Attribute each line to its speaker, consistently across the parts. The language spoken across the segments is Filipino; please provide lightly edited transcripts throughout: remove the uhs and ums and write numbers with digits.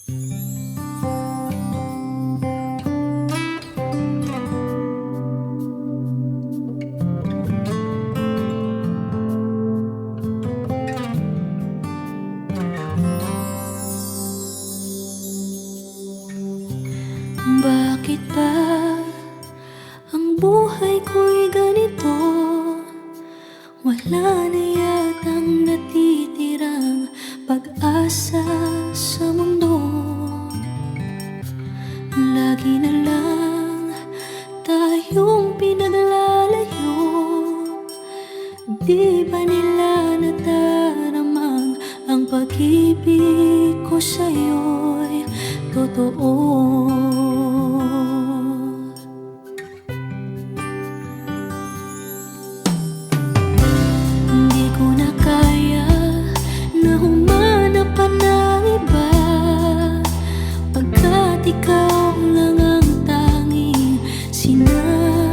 Speaker 1: Bakit ba ang buhay ko'y ganito? Wala na yatang natitirang pag-asa sa mundo. Lagi na lang tayong pinaglalayo. Di ba nila nataramang ang pag-ibig ko sa'yo'y totoo? Hindi ko na kaya na humanap pa ng iba, pagkat ikaw lang ang tanging sinasamba.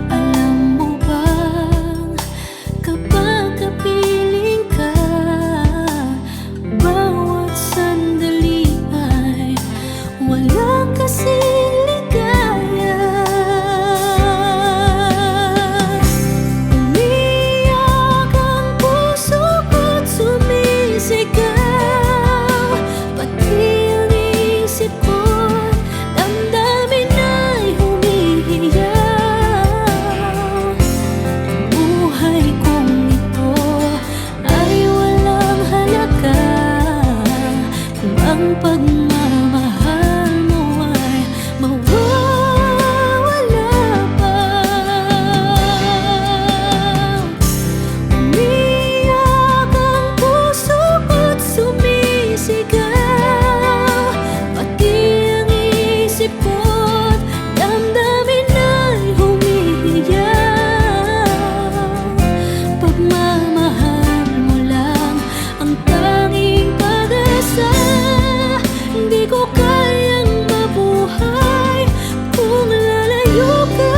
Speaker 1: Alam mo bang kapag kapiling ka, bawat sandali ay walang kasing ligaya. Umiyak ang puso ko't sumisigaw, pati ang isip ko't damdamin ay humihiyaw. Buhay kong ito ay walang halaga kung ang pagmamahal mo ay mawawala pa. Umiyak ang puso ko't sumisigaw, pati ang isip ko't damdamin ay humihiyaw. Pagmamahal mo lang ang tanging pag-asa. Hindi ko kayang mabuhay kung lalayo ka.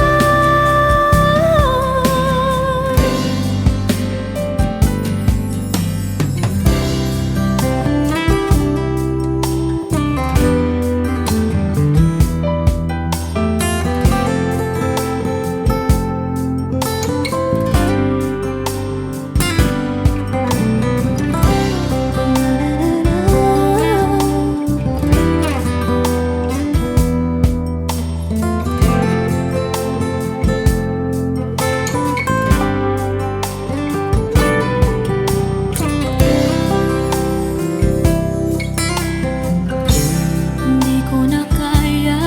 Speaker 1: Hindi ko na kaya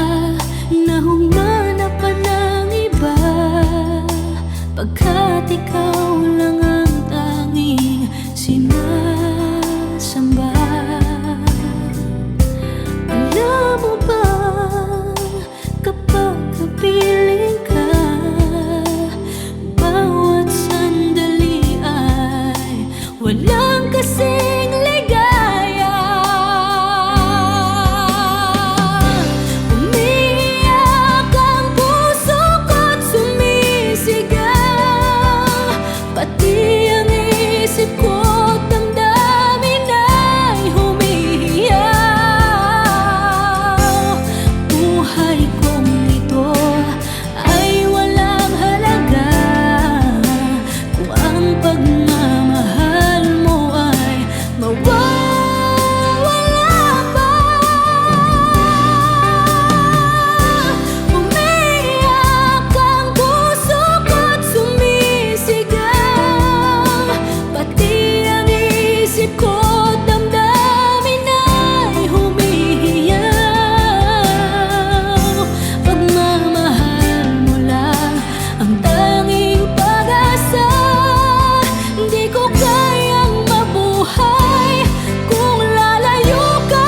Speaker 1: na humanap pa ng iba, pagkat ikaw lang ang tanging sinasamba. Alam mo ba kapag kapiling ka, bawat sandali ay walang kasing ligaya. Umiyak ang puso ko't sumisigaw, pati ang isip ko't damdamin ay humihiyaw. Buhay kong ito ay walang halaga kung ang pagmamahal mo ay mawawala pa. Umiyak ang puso ko't sumisigaw, pati ang isip ko't damdamin ay humihiyaw. Pagmamahal mo lang ang tanging pag-asa. Hindi ko kayang mabuhay kung lalayo ka.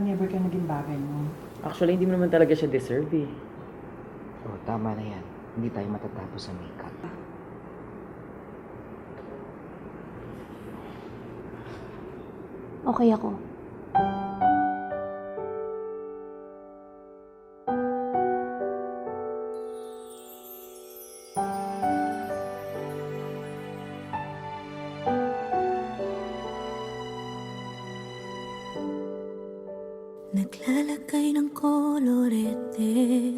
Speaker 2: Never ka naging bagay mo.
Speaker 3: Actually, hindi mo naman talaga siya deserve eh.
Speaker 4: Oh, tama na yan. Hindi tayo matatapos sa makeup.
Speaker 1: Okay ako. Naglalagay ng kolorete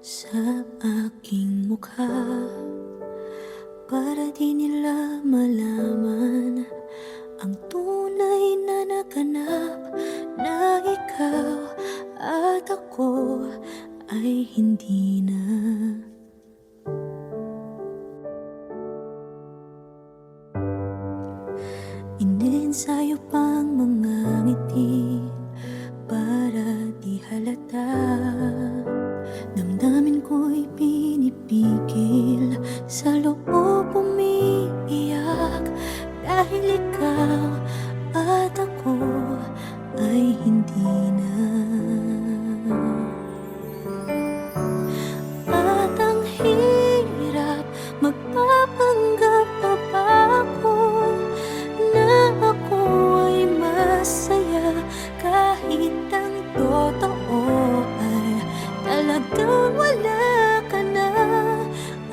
Speaker 1: sa aking mukha para di nila malaman ang tunay na naganap, na ikaw at ako ay hindi na. Inensayo pang mga ngiti para di halata. Damdamin ko'y pinipigil, sa loob umiiyak, dahil ikaw at ako ay hindi na. At ang hirap, magpapanggap pa ba ako na ako ay masaya, kahit ang totoo ay talagang wala ka na.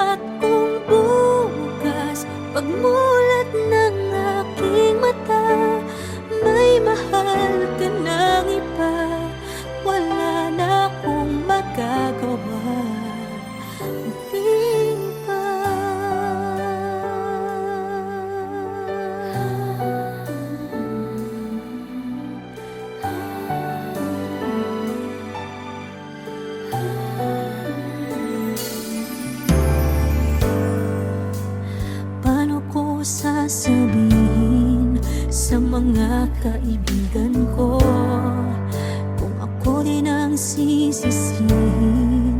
Speaker 1: At kung bukas pagmulat ng aking mata, may mahal ka ng iba, wala na akong magagawa. Di ba? Paano ko sasabihin sa mga kaibigan ko kung ako din ang sisisihin?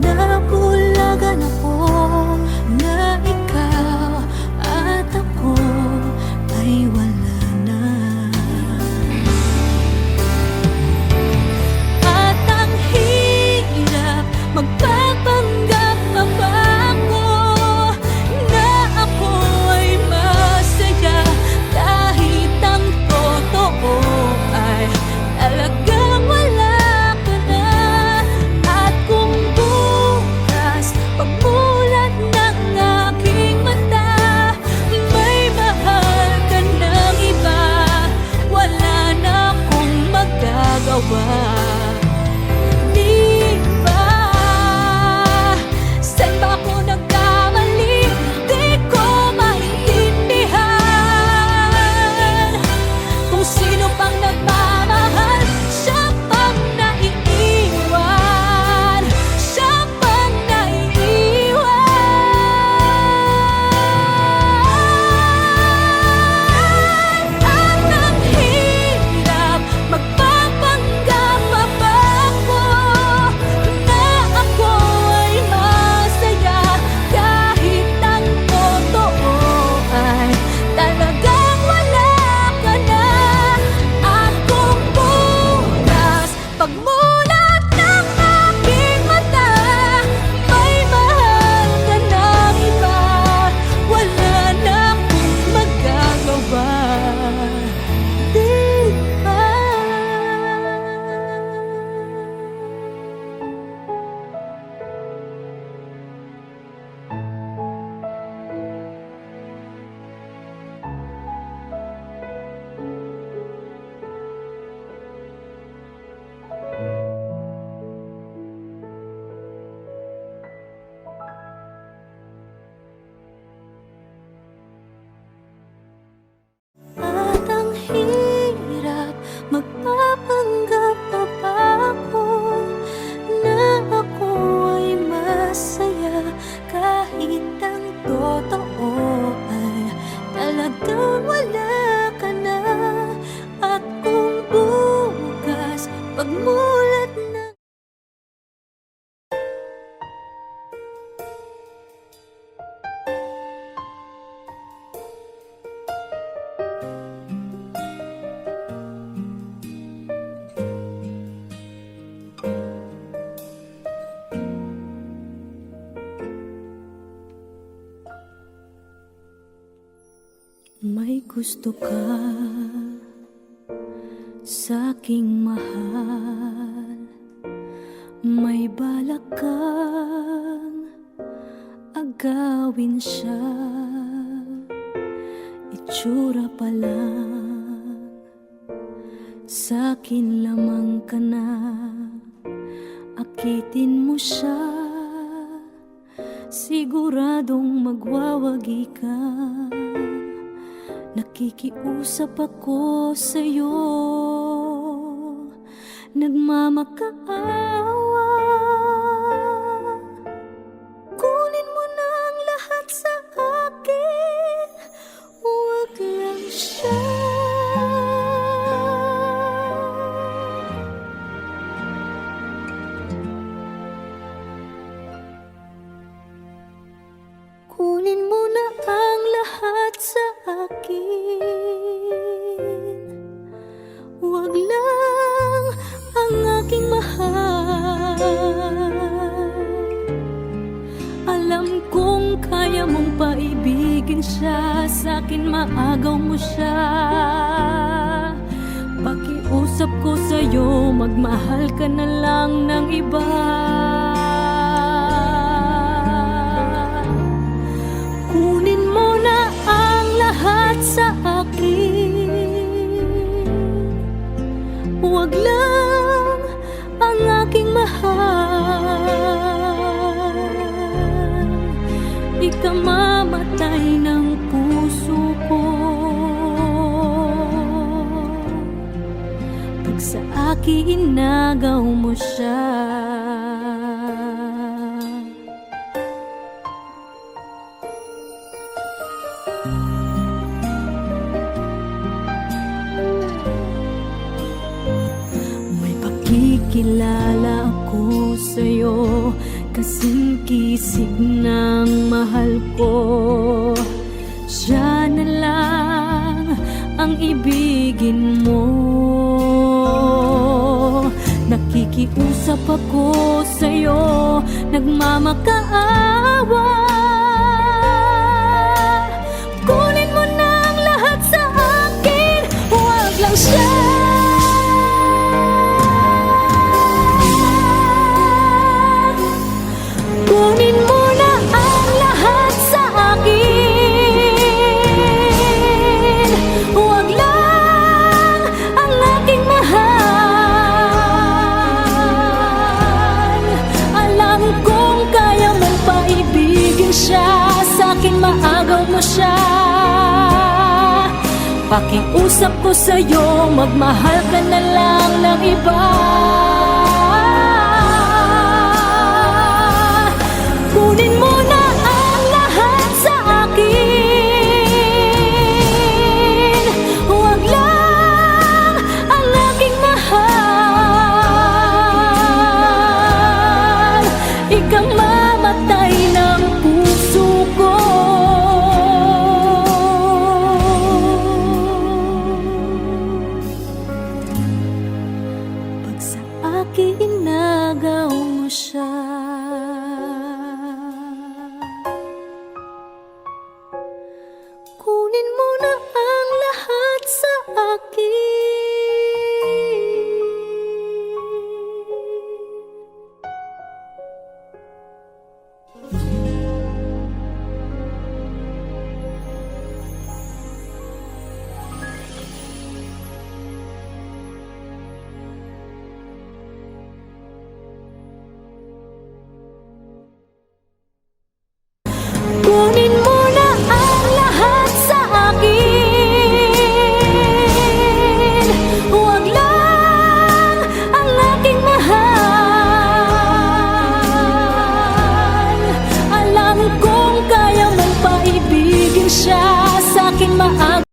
Speaker 1: Nabulagan ako na ikaw at ako ay wala na. At ang hirap, magpapanggap pa ba ako na ako ay masaya, kahit ang totoo ay talagang wala ka na. At kung bukas pagmulat ng aking mata, may mahal ka ng iba, wala na akong magagawa. Di ba? Saan ba ako nagkamali? Di ko maintindihan. Kung sino pang nagmamahal, siya pang naiiwan, siya pang naiiwan. At ang hirap, magpapanggap pa ba ako na ako ay masaya, kahit ang totoo ay talagang wala ka na. At kung bukas pagmulat ng aking mata, may mahal ka ng iba, wala na akong magagawa. Di ba? At ang hirap, magpapanggap pa ba ako na ako ay masaya, kahit ang totoo ay talagang wala ka na. At kung bukas pagmulat ng may gusto ka sa'king mahal, may balak kang agawin siya, itsura pa lang Sa'kin lamang ka na, akitin mo siya, siguradong magwawagi ka. Nakikiusap ako sa'yo, nagmamakaawa. Kunin mo na ang lahat sa akin, huwag lang siya. Kunin mo na ang lahat sa akin, huwag lang ang aking mahal. Alam kong kaya mong paibigin siya, sa'kin maagaw mo siya. Pakiusap ko sa'yo, magmahal ka na lang ng iba. Kunin mo na ang lahat sa akin, huwag lang ang aking mahal. Ikamamatay ng puso ko pag sa akin inagaw mo siya. Kilala ako sa'yo, kasing kisig ng mahal ko. Siya na lang ang ibigin mo. Nakikiusap ako sa'yo, nagmamakaawa. Kunin mo na ang lahat sa akin, huwag lang siya. Kunin mo na ang lahat sa akin, huwag lang ang aking mahal. Alam kong kaya mong paibigin siya, sa'kin maagaw mo siya. Pakiusap ko sa'yo, magmahal ka na lang ng iba. Kunin mo na ang lahat sa akin, huwag lang ang aking mahal. Ikamamatay ng puso ko pag sa akin inagaw mo siya. Kunin mo na ang lahat sa akin. Kunin mo na ang lahat sa akin, huwag lang ang aking mahal. Alam kong kaya mong paibigin siya, sa'kin maagaw.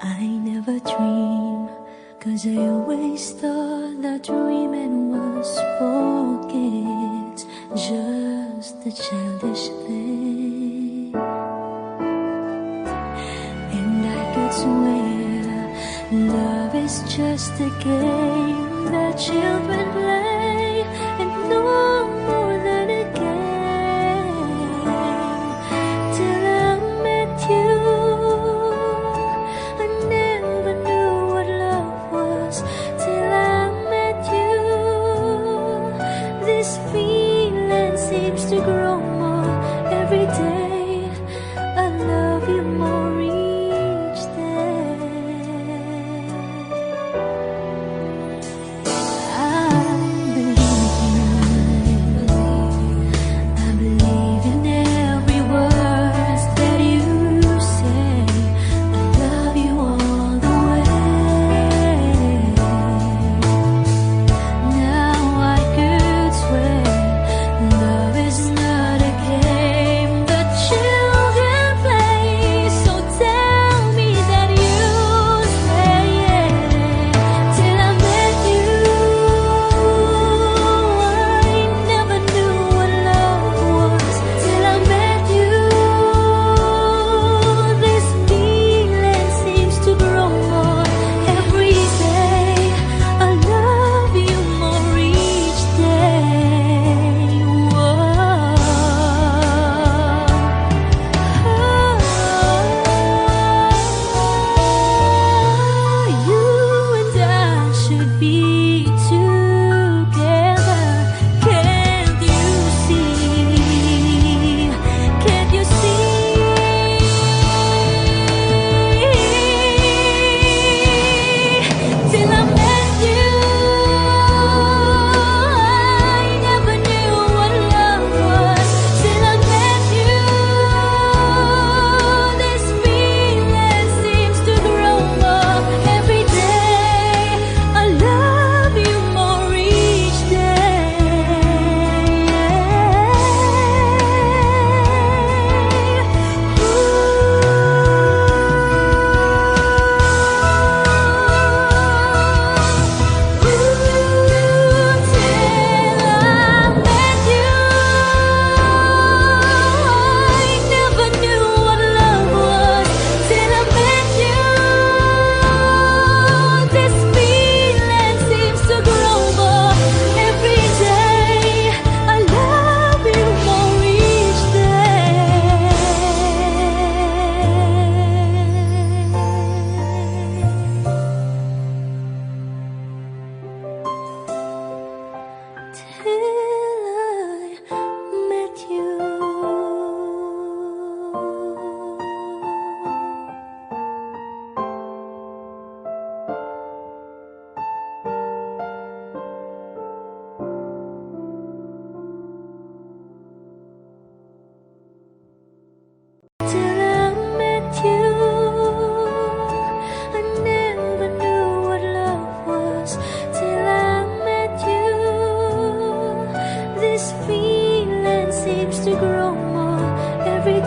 Speaker 1: I never dream, 'cause I always thought that dreaming was forget, just a childish thing. And I could swear love is just a game that children play, and no more than a game, till I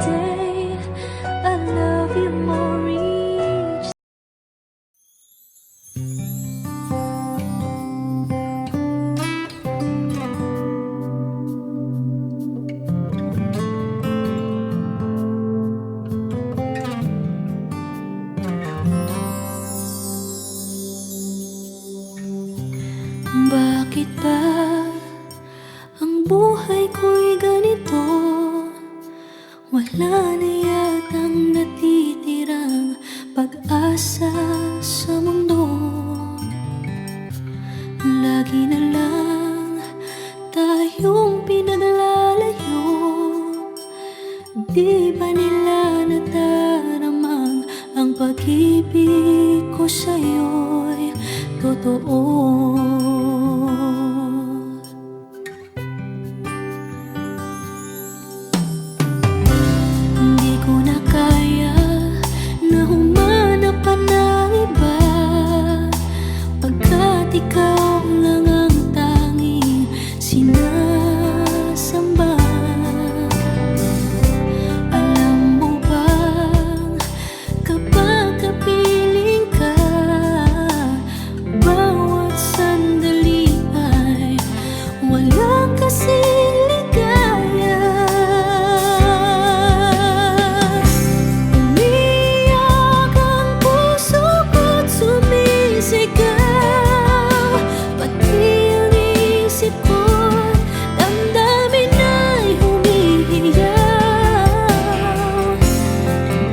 Speaker 1: day I love you more each. Bakit ba ang buhay ko'y ganito? Wala na yatang natitirang pag-asa sa mundo. Lagi na lang tayong pinaglalayo. Di ba nila nadaramang ang pag-ibig ko sa'yo'y totoo? Hindi ko na kaya na humanap pa ng iba, pagkat ikaw lang ang tanging sinasamba. Alam mo bang kapag kapiling ka, bawat sandali ay walang kasing ligaya. Umiyak ang puso ko't sumisigaw, pati ang isip ko't damdamin ay humihiyaw.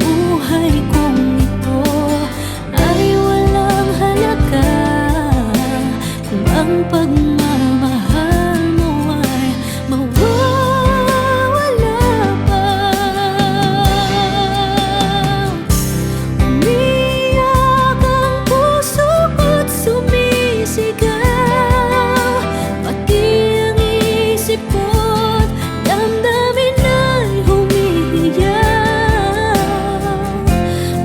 Speaker 1: Buhay kong ito ay walang halaga kung ang pagmamahal mo ay mawawala pa. Umiyak ang puso ko't sumisigaw, pati ang isip ko't damdamin ay humihiyaw.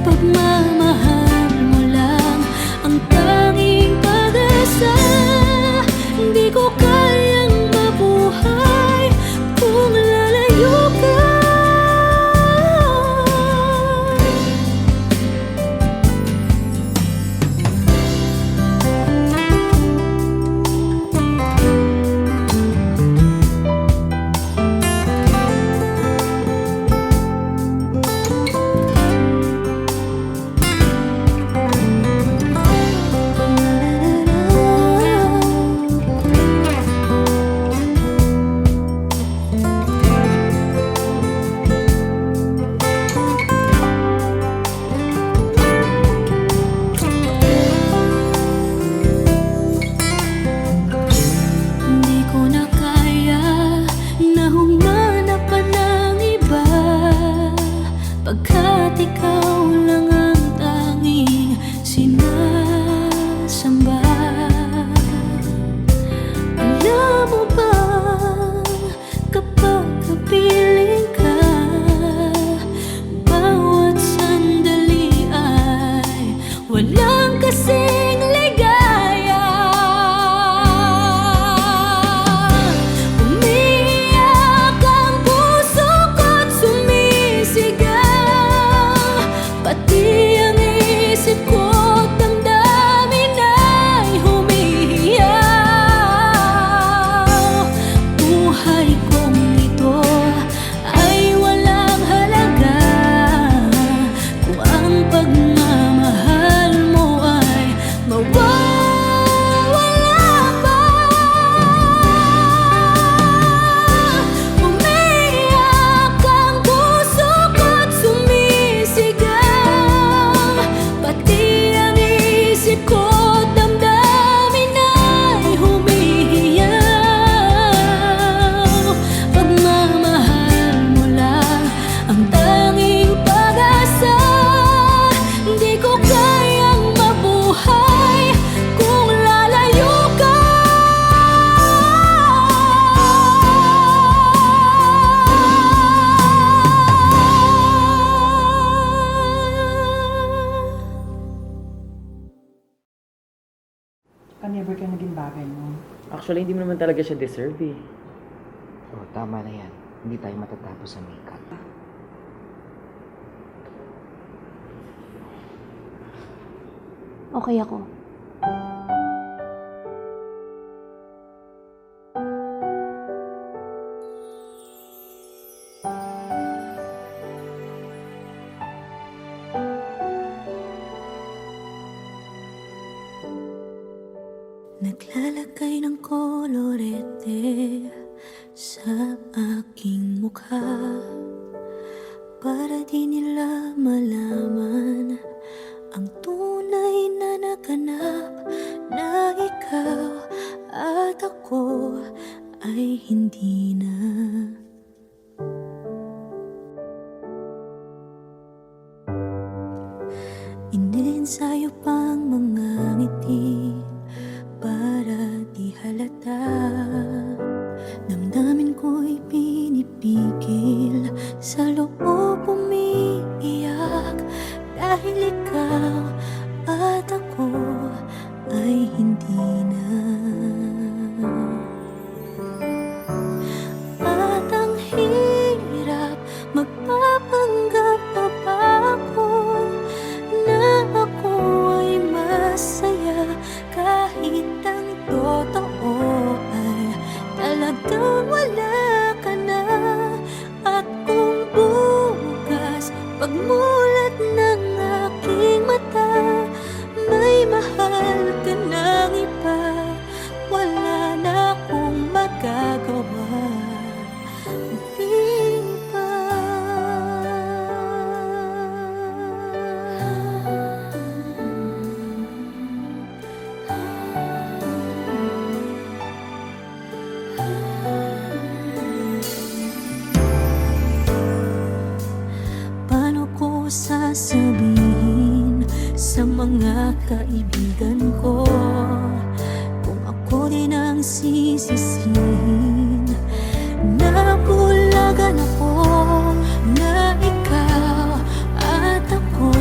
Speaker 1: Pagmamahal mo lang ang tanging pag-asa. Hindi ko kayang mabuhay kung lalayo ka. Hindi ko na kaya na humanap pa ng iba, pagkat ikaw lang ang tanging sinasamba. Alam mo ba kapag kapiling ka, bawat sandali ay walang kasing ligaya. Umiyak ang puso ko't sumisigaw, pati ang isip ko't damdamin ay humihiyaw. Buhay kong ito ay walang halaga kung ang pagmamahal mo ay mawawala pa. Umiyak ang puso ko't sumisigaw, pati ang isip ko't damdamin ay humihiyaw. Pagmamahal mo lang ang tanging pag-asa. Hindi ko kayang mabuhay kung lalayo ka.
Speaker 2: Never ka naging bagay mo.
Speaker 3: Actually, hindi mo naman talaga siya deserve eh.
Speaker 4: Oh, tama na yan. Hindi tayo matatapos sa makeup.
Speaker 2: Okay ako.
Speaker 1: Naglalagay ng kolorete sa aking mukha para di nila malaman ang tunay na naganap, na ikaw at ako ay hindi na. Iniensayo pang mga ngiti para di halata. Damdamin ko'y pinipigil, sa loob umiiyak, dahil ikaw at ako ay hindi na. At ang hirap, magpapanggap pa ba ako na ako ay masaya, kahit ang totoo ay talagang wala ka na. At kung bukas pagmulat ng aking mata, may mahal ka ng iba, wala na akong magagawa. Di ba? Paano ko sasabihin sa mga kaibigan ko kung ako din ang sisisihin? Nabulagan ako na ikaw at ako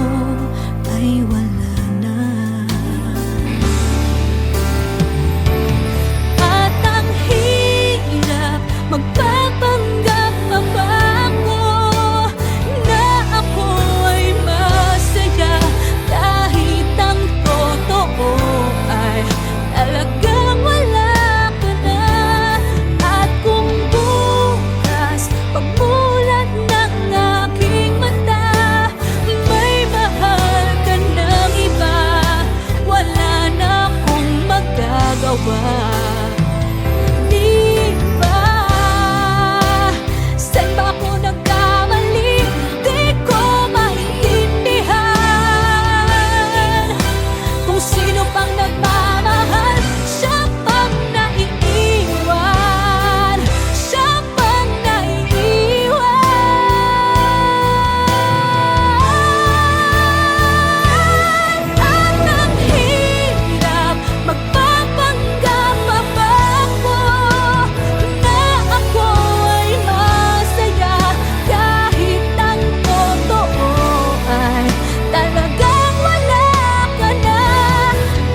Speaker 1: ay wala na. At ang hirap, magpapanggap pa ba ako na ako ay masaya, kahit ang totoo ay talagang wala ka na. At kung bukas pagmulat ng aking mata, may mahal ka ng iba, wala na akong magagawa. Di ba? Saan ba ako nagkamali? Di ko maintindihan. Kung sino pang nagmamahal, siya pang naiiwan, siya pang naiiwan. At ang hirap, magpapanggap pa ba ako na ako ay masaya, kahit ang totoo ay talagang wala ka na.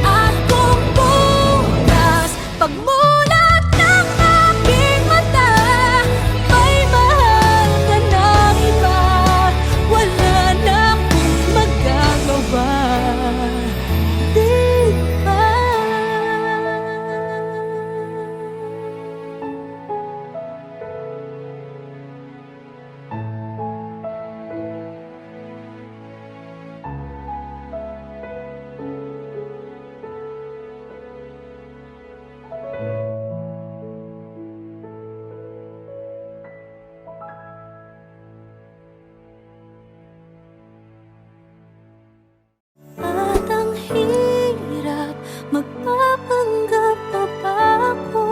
Speaker 1: At kung bukas pagmulat ng aking mata, may mahal ka ng iba, wala na akong magagawa. Di ba? At ang hirap, magpapanggap pa ba ako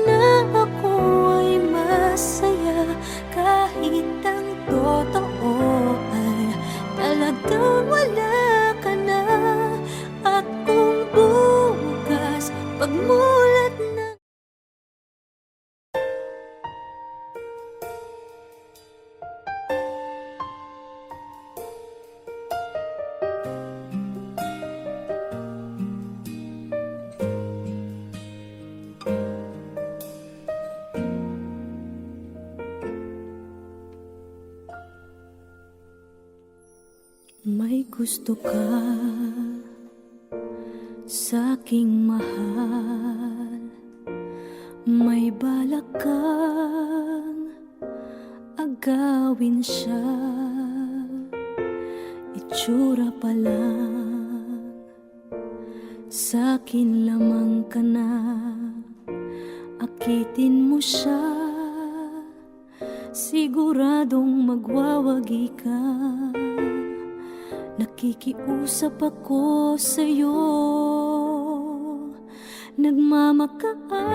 Speaker 1: na ako ay masaya, kahit ang totoo ay talagang wala ka na. At kung bukas pagmulat ng may gusto ka aking mahal, may balak kang agawin siya. Itsura pa lang, sa'kin lamang ka na. Akitin mo siya, siguradong magwawagi ka. Nakikiusap ako sa'yo, nagmamakaawa.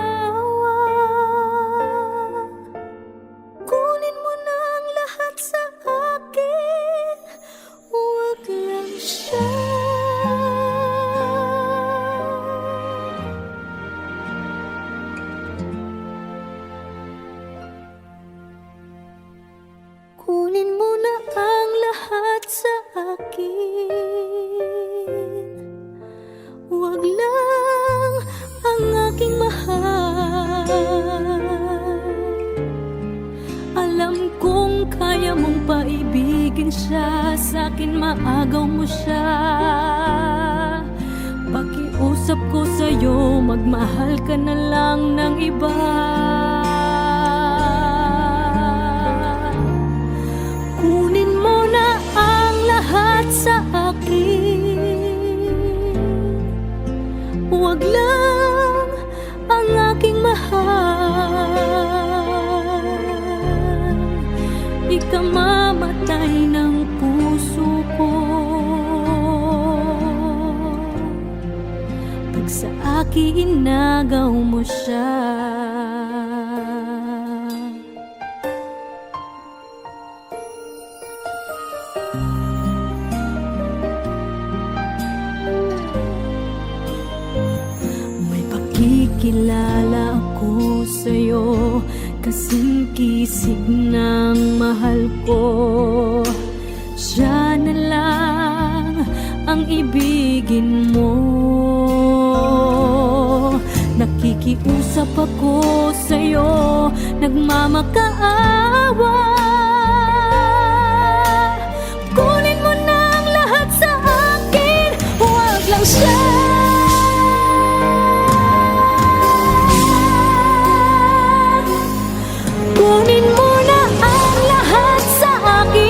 Speaker 1: Kunin mo na ang lahat sa akin, huwag lang siya. Kunin mo na ang lahat sa akin, huwag lang ang aking mahal. Alam kong kaya mong paibigin siya, sa'kin maagaw mo siya. Pakiusap ko sa'yo, magmahal ka na lang ng iba. Kunin mo na ang lahat sa akin, huwag lang ang aking mahal. Ikamamatay ng puso ko pag sa akin inagaw mo siya. Kilala ako sa'yo, kasing kisig ng mahal ko. Siya na lang ang ibigin mo. Nakikiusap ako sa'yo, nagmamakaawa. Kunin mo na ang lahat sa akin, huwag lang siya. Kunin mo na ang lahat sa akin,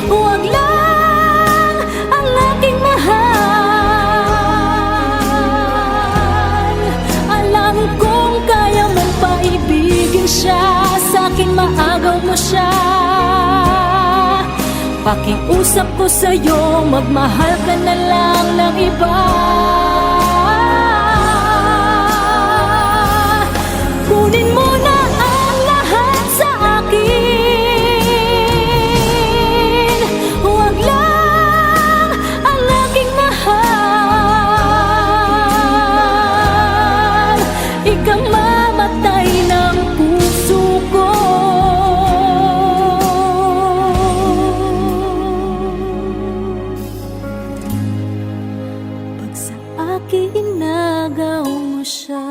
Speaker 1: huwag lang ang aking mahal. Alam kong kaya mong paibigin siya, sa'kin maagaw mo siya. Pakiusap ko sa'yo, magmahal ka na lang ng iba. Kunin mo na ang lahat sa akin, huwag lang ang aking mahal. Ikamamatay ng puso ko pag sa akin inagaw mo siya.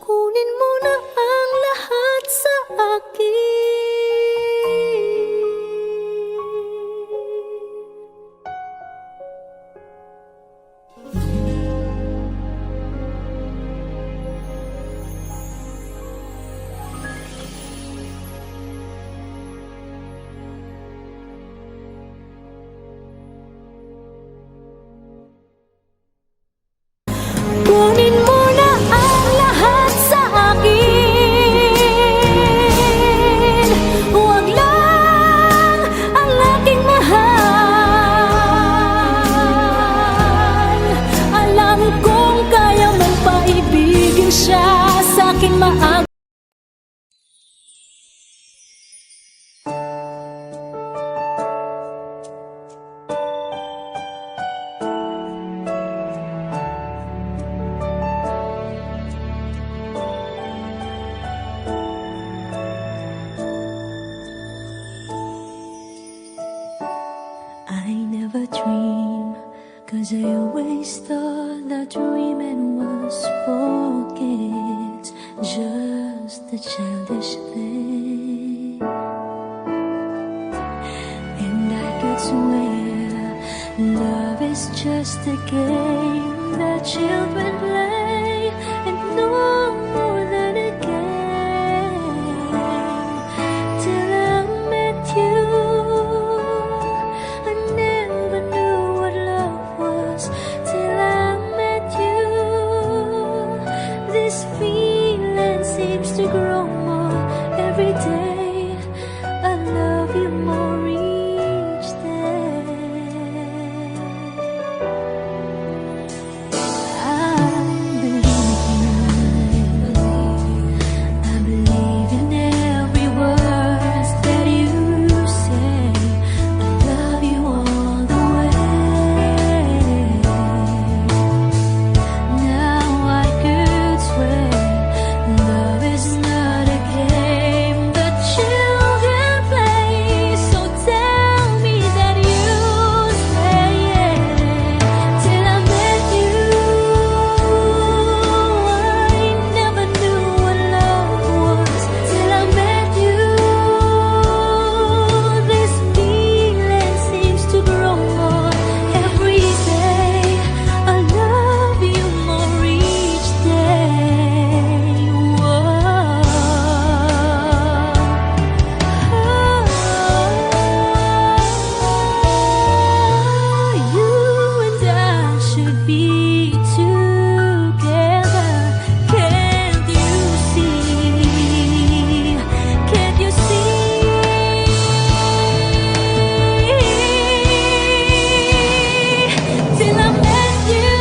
Speaker 1: Kunin mo na ang lahat sa akin. Kunin mo na ang lahat sa akin, huwag lang ang aking mahal. Alam kong kaya mong paibigin siya, sa'kin maagaw. I never dream, 'cause I always thought that dreaming was for kids, just a childish thing. just a game that children play, and no more than a game. Till I met you, I never knew what love was. Till I met you, this feeling seems to grow more every day. I love you more each day. I believe in every word that you say. I love you all the way. Now I could swear love is not a game that children play. So tell me that you stay. Till I met you, I never knew what love was. Till I met you, this feeling seems to grow more every day. I love you more each day. You and I should be together. Can't you see? Can't you see? Till I met you,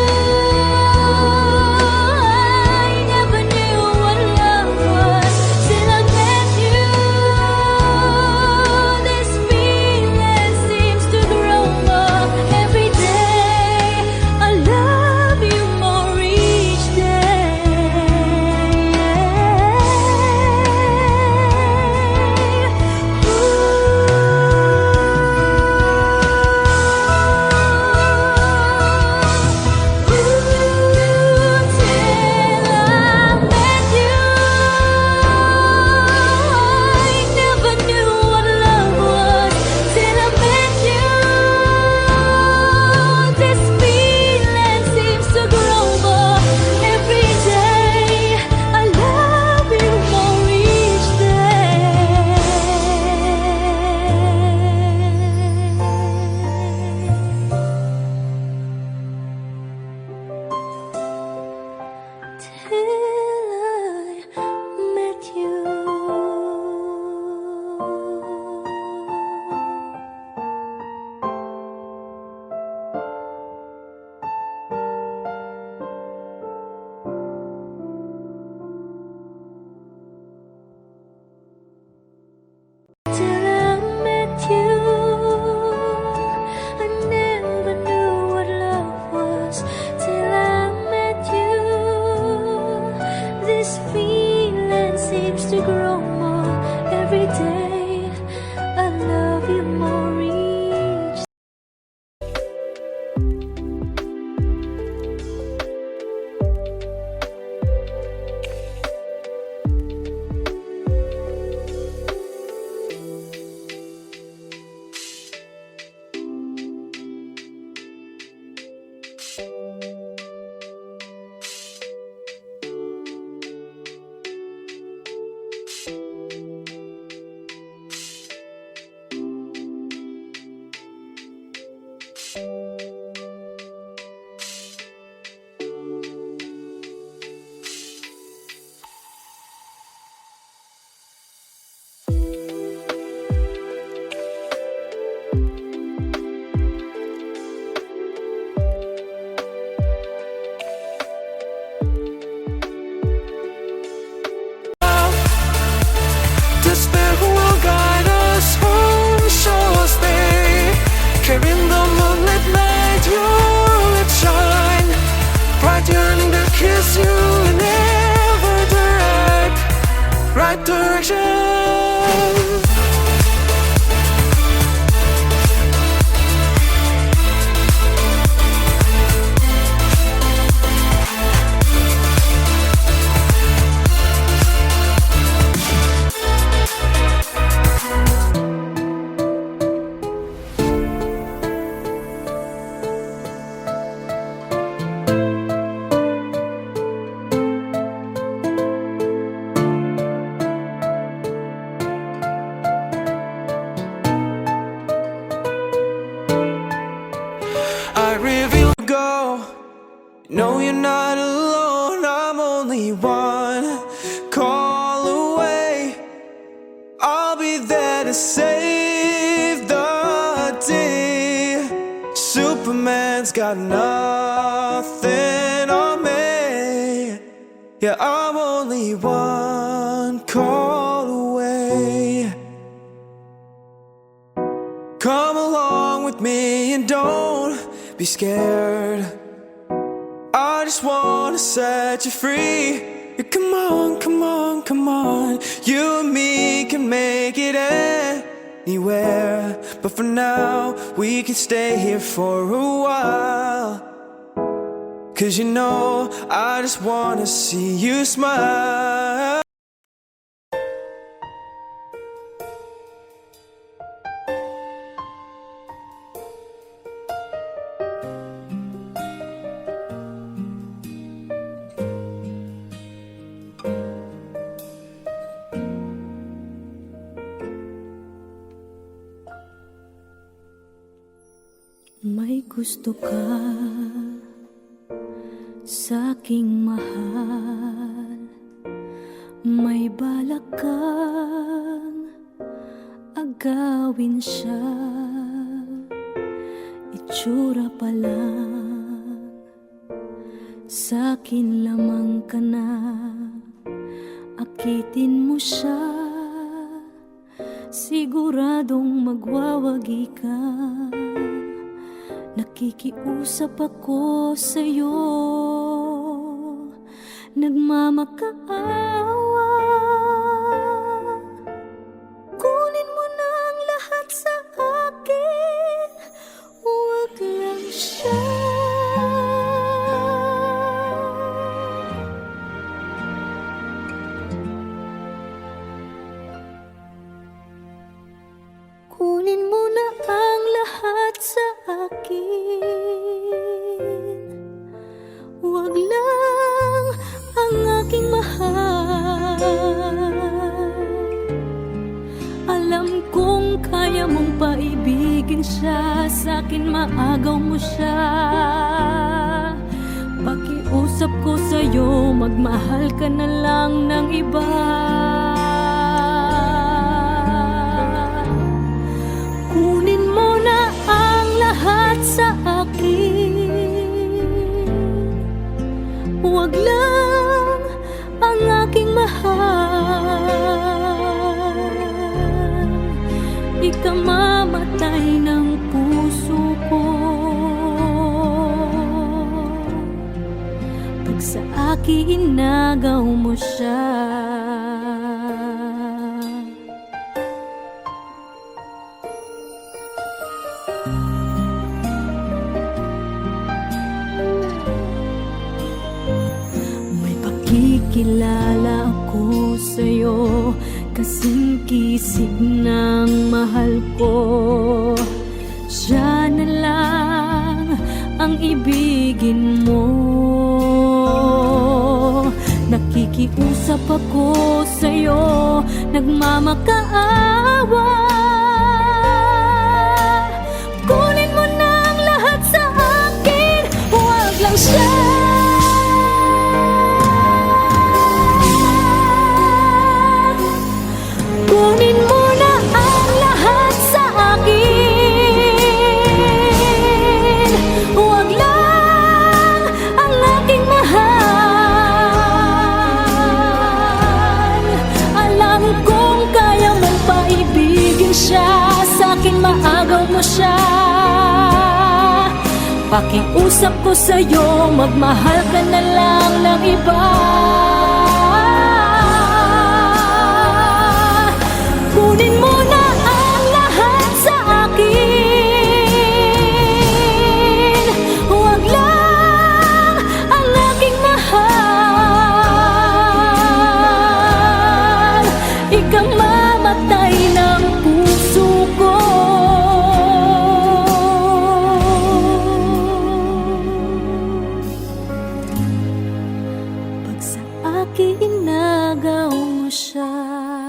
Speaker 1: I never knew what love was. Till I met you, this feeling seems to grow more every day. I love you more each Till I met you, I never knew what love was. Till I met you, this feeling seems to grow more every day. I love you more each.
Speaker 2: The Spirit who will guide us home, show us the way. Carrying the moonlit night, your lips shine, bright yearning to kiss you in ever the right direction. only one call away. I'll be there to save the day. Superman's got nothing on me. Yeah, I'm only one call away. Come along with me and don't be scared. I just wanna set you free. Yeah, come on, come on, come on. You and me can make it anywhere. But for now, we can stay here for a while. 'Cause you know, I just wanna see you smile.
Speaker 1: May gusto ka sa'king mahal, may balak kang agawin siya. Itsura pa lang, sa'kin lamang ka na, akitin mo siya. Siguradong magwawagi ka. Nakikiusap ako sa'yo, nagmamakaawa. Kunin mo na ang lahat sa akin, huwag lang siya. Kunin mo na ang lahat sa akin, huwag lang ang aking mahal. Alam kong kaya mong paibigin siya, sa'kin maagaw mo siya. Pakiusap ko sa'yo, magmahal ka na lang ng iba. Kunin mo na ang lahat sa akin, huwag lang ang aking mahal. Ikamamatay ng puso ko pag sa akin inagaw mo siya. Kilala ako sa'yo, kasing kisig ng mahal ko. Siya na lang ang ibigin mo. Nakikiusap ako sa'yo, nagmamakaawa. Kunin mo na ang lahat sa akin, huwag lang siya. Kunin mo na ang lahat sa akin, huwag lang ang aking mahal. Alam kong kaya mong paibigin siya, sa'kin maagaw mo siya. Pakiusap ko sa'yo, magmahal ka na lang ng iba. Kunin mo na ang lahat sa akin, huwag lang ang aking mahal. Ikamamatay ng puso ko pag sa akin inagaw mo siya.